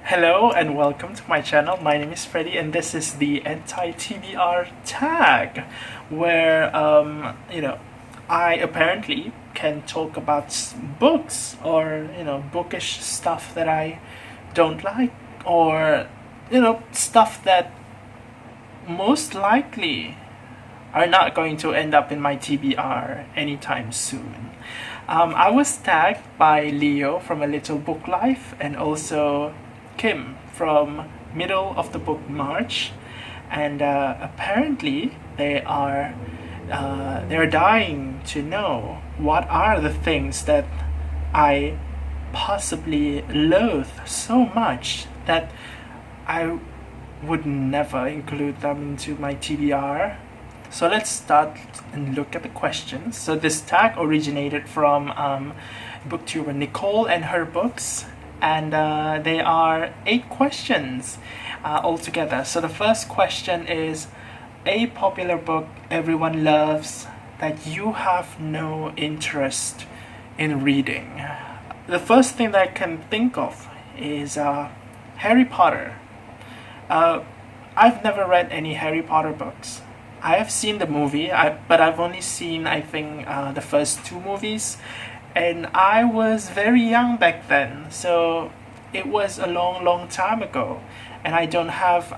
Hello and welcome to my channel. My name is Freddy and this is the Anti-TBR Tag, where I apparently can talk about books or bookish stuff that I don't like, or stuff that most likely are not going to end up in my TBR anytime soon. I was tagged by Leo from A Little Book Life and also Kim from Middle of the Book March, and apparently they're dying to know what are the things that I possibly loathe so much that I would never include them into my TBR. So let's start and look at the questions. So this tag originated from booktuber Nicole and her books, and they are 8 questions altogether. So the first question is, a popular book everyone loves that you have no interest in reading. The first thing that I can think of is Harry Potter. I've never read any Harry Potter books. I have seen the movie, but I've only seen, I think, the first 2 movies, and I was very young back then, so it was a long time ago, and I don't have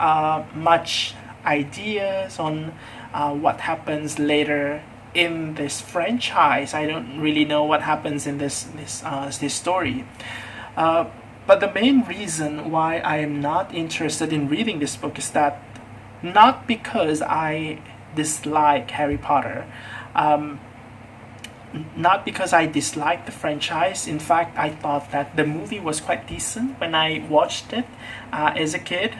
much ideas on what happens later in this franchise. I don't really know what happens in this story. But the main reason why I am not interested in reading this book is that not because I dislike Harry Potter, not because I dislike the franchise. In fact, I thought that the movie was quite decent when I watched it as a kid.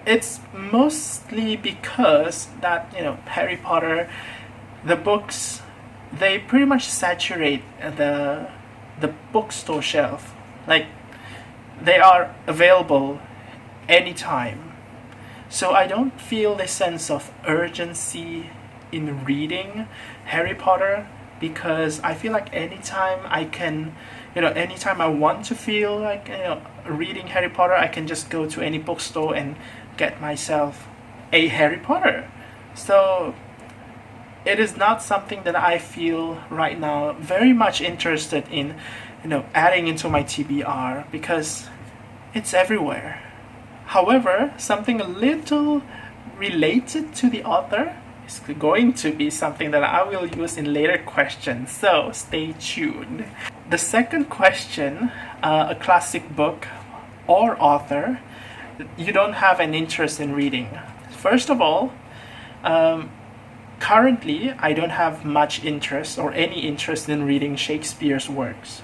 It's mostly because that Harry Potter, the books, they pretty much saturate the bookstore shelf. Like, they are available anytime. So I don't feel the sense of urgency in reading Harry Potter, because I feel like anytime I can, anytime I want to feel like reading Harry Potter, I can just go to any bookstore and get myself a Harry Potter. So it is not something that I feel right now very much interested in, adding into my TBR, because it's everywhere. However, something a little related to the author is going to be something that I will use in later questions, so stay tuned. The second question, a classic book or author you don't have an interest in reading. First of all, currently I don't have much interest or any interest in reading Shakespeare's works.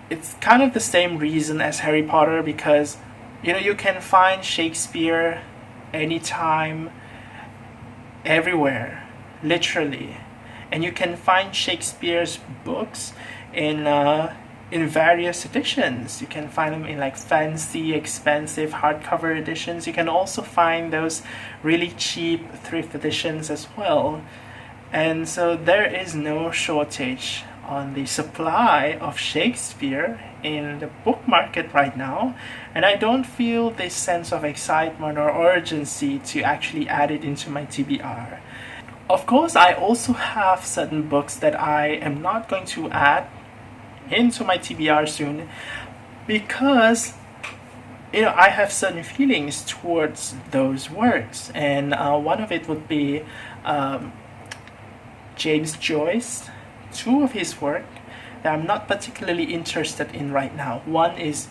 It's kind of the same reason as Harry Potter, because you can find Shakespeare anytime, everywhere, literally, and you can find Shakespeare's books in various editions. You can find them in like fancy, expensive hardcover editions. You can also find those really cheap thrift editions as well. And so there is no shortage on the supply of Shakespeare in the book market right now, and I don't feel this sense of excitement or urgency to actually add it into my TBR. Of course, I also have certain books that I am not going to add into my TBR soon, because I have certain feelings towards those works, and one of it would be James Joyce. 2 of his work that I'm not particularly interested in right now. One is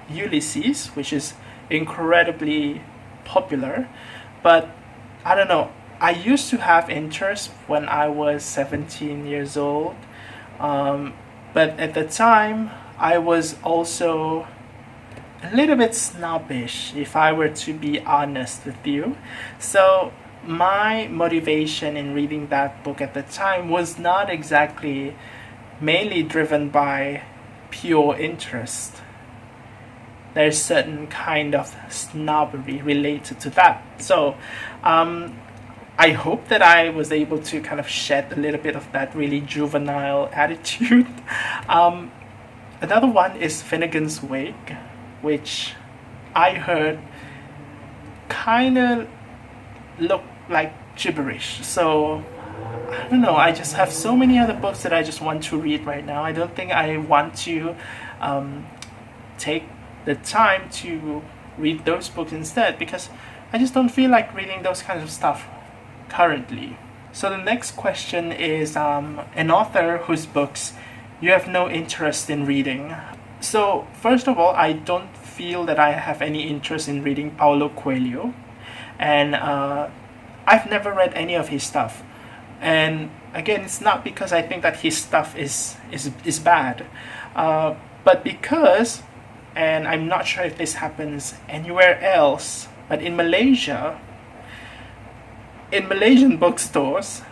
Ulysses, which is incredibly popular, but I don't know, I used to have interest when I was 17 years old, but at the time I was also a little bit snobbish, if I were to be honest with you. So my motivation in reading that book at the time was not exactly mainly driven by pure interest. There's certain kind of snobbery related to that. So I hope that I was able to kind of shed a little bit of that really juvenile attitude. Another one is Finnegan's Wake, which I heard kind of look like gibberish. So I don't know, I just have so many other books that I just want to read right now. I don't think I want to take the time to read those books instead, because I just don't feel like reading those kinds of stuff currently. So the next question is an author whose books you have no interest in reading. So first of all, I don't feel that I have any interest in reading Paulo Coelho, and I've never read any of his stuff. And again, it's not because I think that his stuff is bad, but because, and I'm not sure if this happens anywhere else, but in Malaysia, in Malaysian bookstores,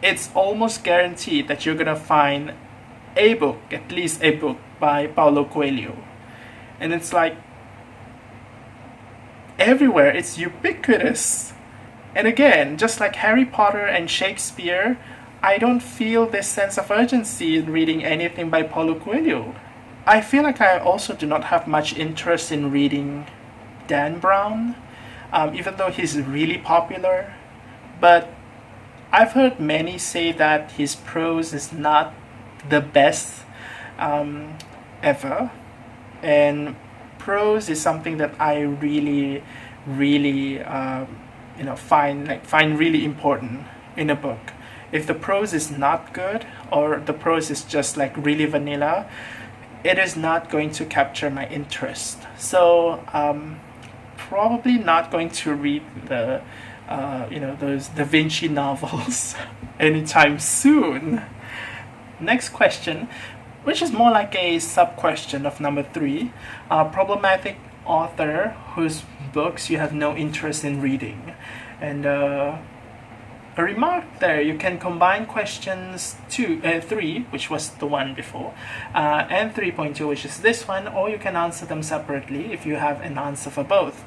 it's almost guaranteed that you're gonna find a book, at least a book by Paulo Coelho. And it's like everywhere, it's ubiquitous. And again, just like Harry Potter and Shakespeare, I don't feel this sense of urgency in reading anything by Paulo Coelho. I feel like I also do not have much interest in reading Dan Brown, even though he's really popular. But I've heard many say that his prose is not the best ever, and prose is something that I really find really important in a book. If the prose is not good, or the prose is just like really vanilla, it is not going to capture my interest. So probably not going to read the those Da Vinci novels anytime soon. Next question, which is more like a sub-question of number 3. Problematic author whose books you have no interest in reading. And a remark there, you can combine questions 3, which was the one before, and 3.2, which is this one, or you can answer them separately if you have an answer for both.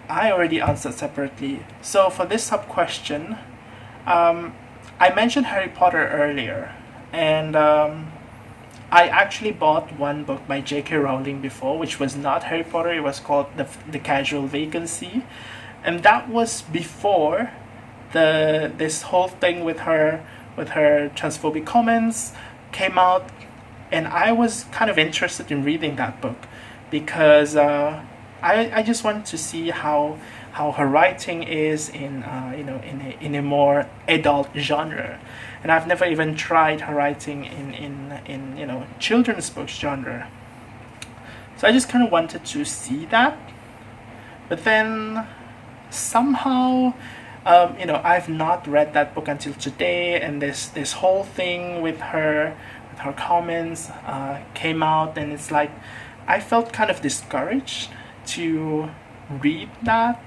I already answered separately. So for this sub-question, I mentioned Harry Potter earlier, and I actually bought one book by J.K. Rowling before, which was not Harry Potter. It was called The Casual Vacancy, and that was before this whole thing with her transphobic comments came out, and I was kind of interested in reading that book because I just wanted to see how her writing is in a more adult genre, and I've never even tried her writing in children's books genre. So I just kind of wanted to see that, but then somehow I've not read that book until today, and this whole thing with her comments came out, and it's like I felt kind of discouraged to read that,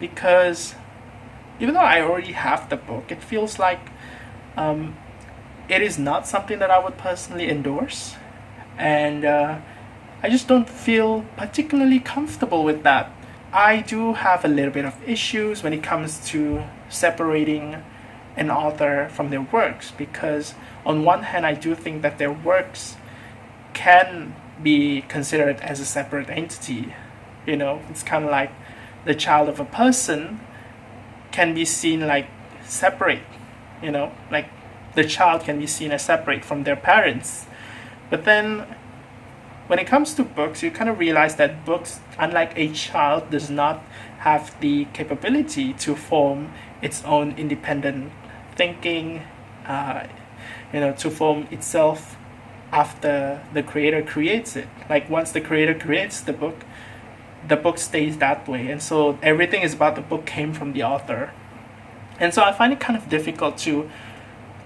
because even though I already have the book, it feels like it is not something that I would personally endorse, and I just don't feel particularly comfortable with that. I do have a little bit of issues when it comes to separating an author from their works, because on one hand I do think that their works can be considered as a separate entity. It's kind of like the child of a person can be seen like separate, like the child can be seen as separate from their parents. But then when it comes to books, you kind of realize that books, unlike a child, does not have the capability to form its own independent thinking, to form itself after the creator creates it. Like once the creator creates the book stays that way, and so everything is about the book came from the author. And so I find it kind of difficult to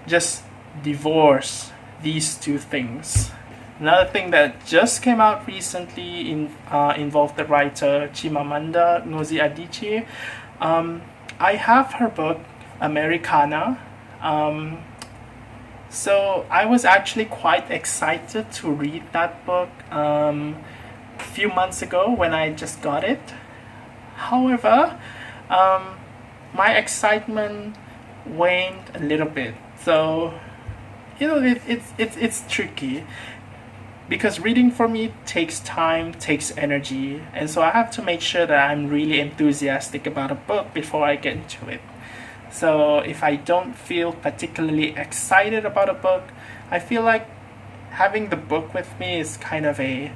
just divorce these two things. Another thing that just came out recently involved the writer Chimamanda Ngozi Adichie. I have her book Americana. So I was actually quite excited to read that book a few months ago when I just got it. However, my excitement waned a little bit. So it's tricky. because reading for me takes time, takes energy, and so I have to make sure that I'm really enthusiastic about a book before I get into it. So if I don't feel particularly excited about a book, I feel like having the book with me is kind of a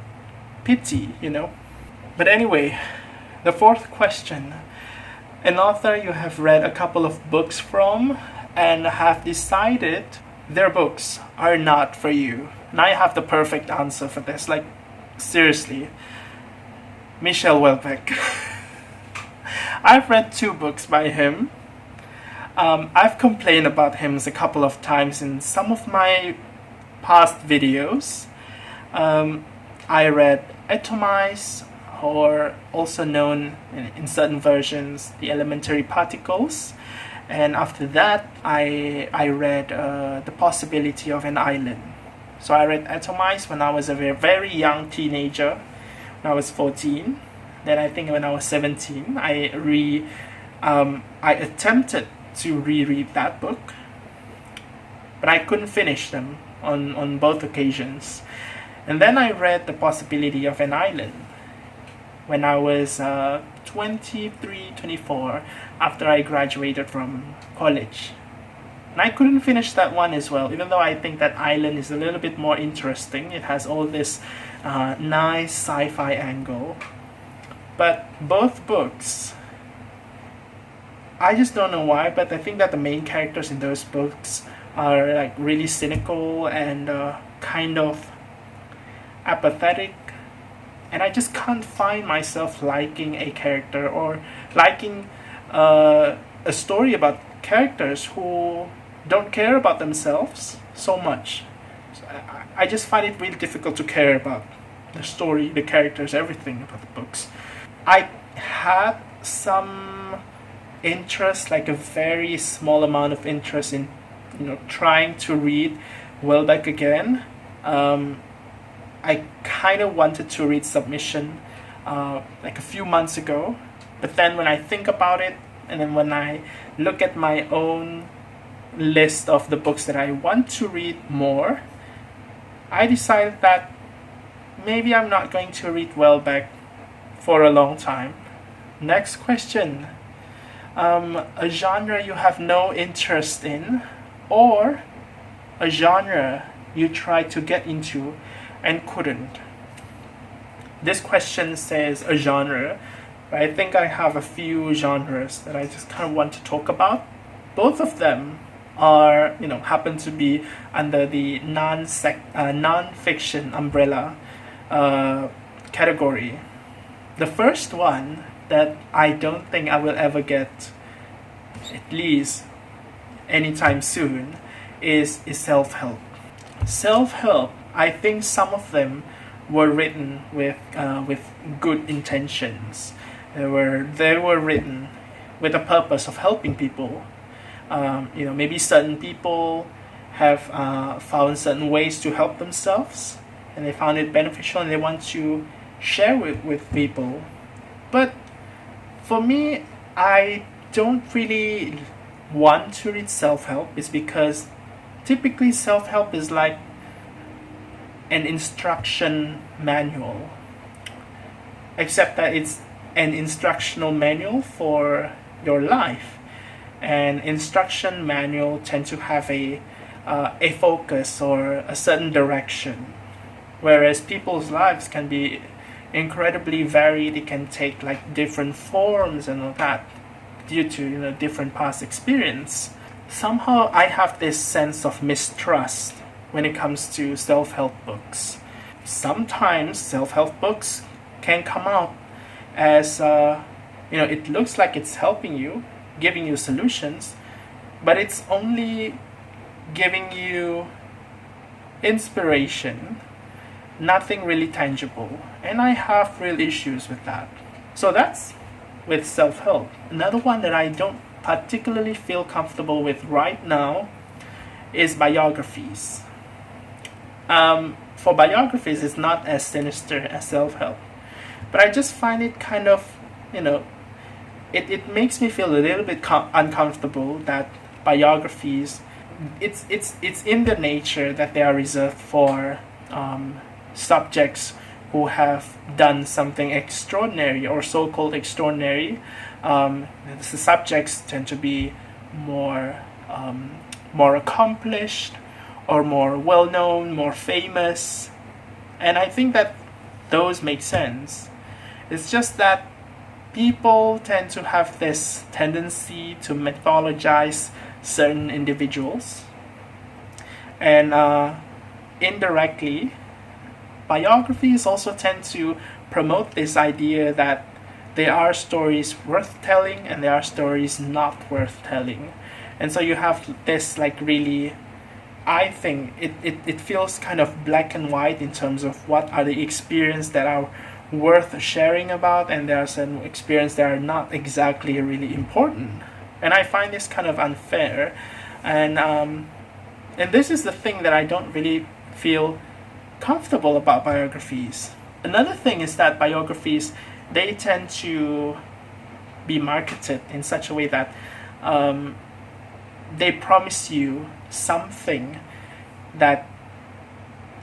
pity, you know? But anyway, the fourth question. An author you have read a couple of books from and have decided their books are not for you. And I have the perfect answer for this. Like, seriously. Michel Houellebecq. I've read 2 books by him. I've complained about him a couple of times in some of my past videos. I read Atomize, or also known in certain versions, the Elementary Particles. And after that, I read The Possibility of an Island. So I read Atomize when I was a very young teenager, when I was 14. Then I think when I was 17, I attempted to reread that book, but I couldn't finish them on both occasions. And then I read The Possibility of an Island when I was 23, 24, after I graduated from college. And I couldn't finish that one as well, even though I think that Island is a little bit more interesting. It has all this nice sci-fi angle. But both books, I just don't know why, but I think that the main characters in those books are like really cynical and kind of apathetic. And I just can't find myself liking a character or liking a story about characters who don't care about themselves so much. So I just find it really difficult to care about the story, the characters, everything about the books. I had some interest, like a very small amount of interest in, trying to read Houellebecq again. I kind of wanted to read Submission like a few months ago, but then when I think about it, and then when I look at my own list of the books that I want to read more, I decided that maybe I'm not going to read Houellebecq for a long time. Next question. A genre you have no interest in, or a genre you tried to get into and couldn't. This question says a genre, but I think I have a few genres that I just kind of want to talk about. Both of them are, happen to be under the non-fiction umbrella category. The first one that I don't think I will ever get, at least anytime soon, is self-help. Self-help, I think some of them were written with good intentions. They were written with the purpose of helping people. Maybe certain people have found certain ways to help themselves, and they found it beneficial, and they want to share with people. But for me, I don't really want to read self-help. It's because typically self-help is like an instruction manual, except that it's an instructional manual for your life. And instruction manual tend to have a focus or a certain direction, whereas people's lives can be incredibly varied. It can take like different forms and all that due to different past experience. Somehow I have this sense of mistrust when it comes to self-help books. Sometimes self-help books can come out as it looks like it's helping you, giving you solutions, but it's only giving you inspiration, nothing really tangible. And I have real issues with that. So that's with self-help. Another one that I don't particularly feel comfortable with right now is biographies. For biographies, it's not as sinister as self-help, but I just find it kind of, it makes me feel a little bit uncomfortable that biographies, it's in the nature that they are reserved for subjects who have done something extraordinary or so-called extraordinary. The subjects tend to be more accomplished or more well-known, more famous, and I think that those make sense. It's just that people tend to have this tendency to mythologize certain individuals, and indirectly, biographies also tend to promote this idea that there are stories worth telling and there are stories not worth telling. And so you have this like really, I think it feels kind of black and white in terms of what are the experiences that are worth sharing about, and there are some experiences that are not exactly really important. And I find this kind of unfair, and this is the thing that I don't really feel comfortable about biographies. Another thing is that biographies, they tend to be marketed in such a way that they promise you something that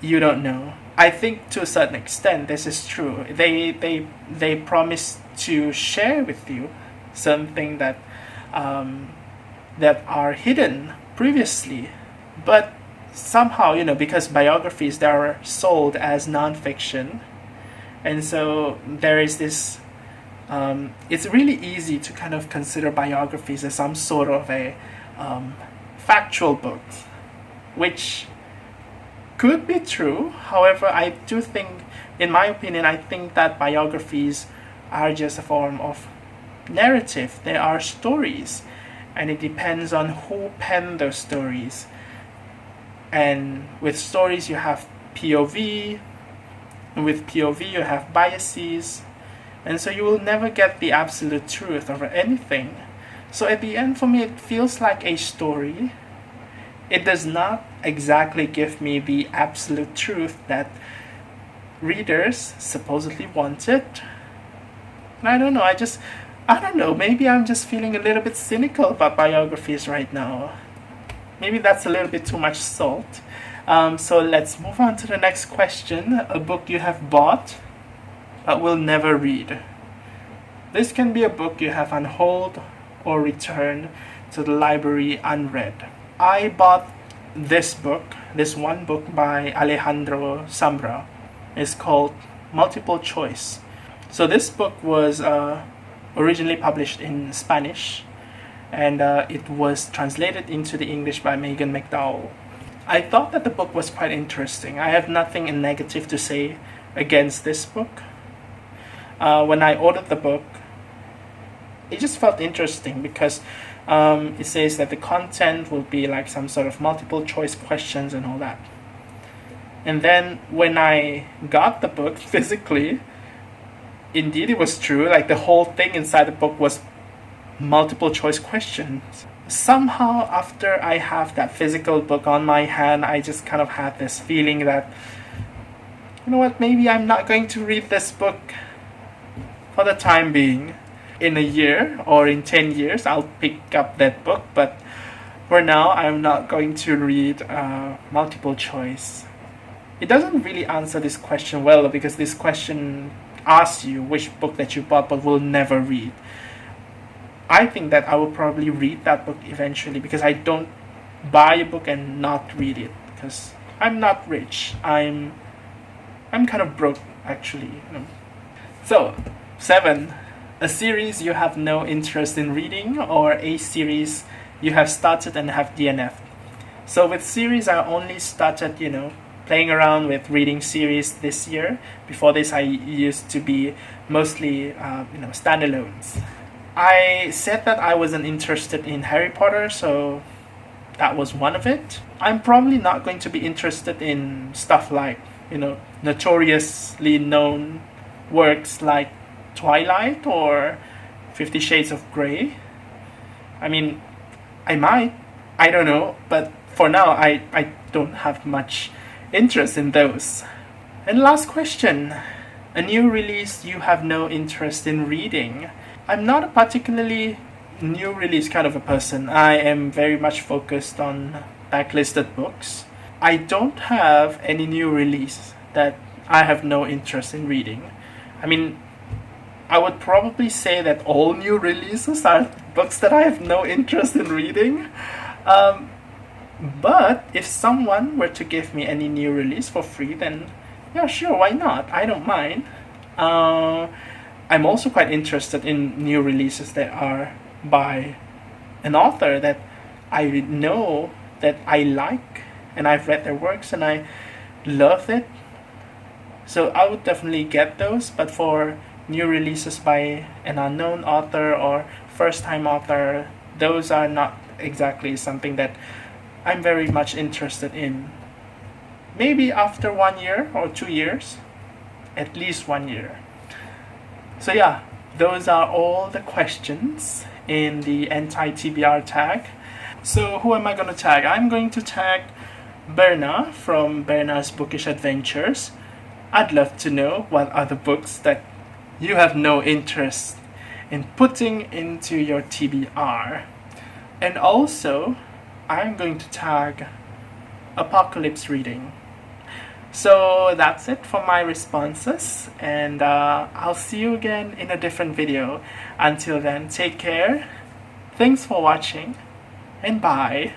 you don't know. I think to a certain extent this is true. They promise to share with you something that that are hidden previously, but somehow, because biographies, they are sold as non-fiction, and so there is this it's really easy to kind of consider biographies as some sort of a factual book, which could be true. However, I do think, in my opinion, I think that biographies are just a form of narrative. They are stories, and it depends on who penned those stories. And with stories you have POV, and with POV you have biases, and so you will never get the absolute truth of anything. So at the end, for me, it feels like a story. It does not exactly give me the absolute truth that readers supposedly wanted. And I don't know, I don't know, maybe I'm just feeling a little bit cynical about biographies right now. Maybe that's a little bit too much salt. So let's move on to the next question. A book you have bought but will never read. This can be a book you have unhauled or returned to the library unread. I bought this one book by Alejandro Zambra. It's called Multiple Choice. So this book was originally published in Spanish, and it was translated into the English by Megan McDowell. I thought that the book was quite interesting. I have nothing in negative to say against this book. When I ordered the book, it just felt interesting because it says that the content will be like some sort of multiple choice questions and all that. And then when I got the book physically, indeed it was true. Like the whole thing inside the book was multiple choice questions. Somehow after I have that physical book on my hand, I just kind of had this feeling that, you know what, maybe I'm not going to read this book for the time being. In a year or in 10 years, I'll pick up that book, but for now, I'm not going to read multiple choice. It doesn't really answer this question well, because this question asks you which book that you bought but will never read. I think that I will probably read that book eventually, because I don't buy a book and not read it, because I'm not rich. I'm kind of broke, actually. So, 7. A series you have no interest in reading, or a series you have started and have DNF'd. So with series, I only started, playing around with reading series this year. Before this, I used to be mostly, standalones. I said that I wasn't interested in Harry Potter, so that was one of it. I'm probably not going to be interested in stuff like, notoriously known works like Twilight or 50 Shades of Grey. I mean, I might, I don't know, but for now I don't have much interest in those. And last question, a new release you have no interest in reading. I'm not a particularly new release kind of a person. I am very much focused on backlisted books. I don't have any new release that I have no interest in reading. I mean, I would probably say that all new releases are books that I have no interest in reading. But if someone were to give me any new release for free, then yeah, sure, why not? I don't mind. I'm also quite interested in new releases that are by an author that I know that I like, and I've read their works and I love it. So I would definitely get those, but for new releases by an unknown author or first time author, those are not exactly something that I'm very much interested in. Maybe after 1 year or 2 years, at least 1 year. So yeah, those are all the questions in the anti-TBR tag. So who am I going to tag? I'm going to tag Berna from Berna's Bookish Adventures. I'd love to know what other books that you have no interest in putting into your TBR. And also, I'm going to tag Apocalypse Reading. So that's it for my responses, and I'll see you again in a different video. Until then, take care, thanks for watching, and bye.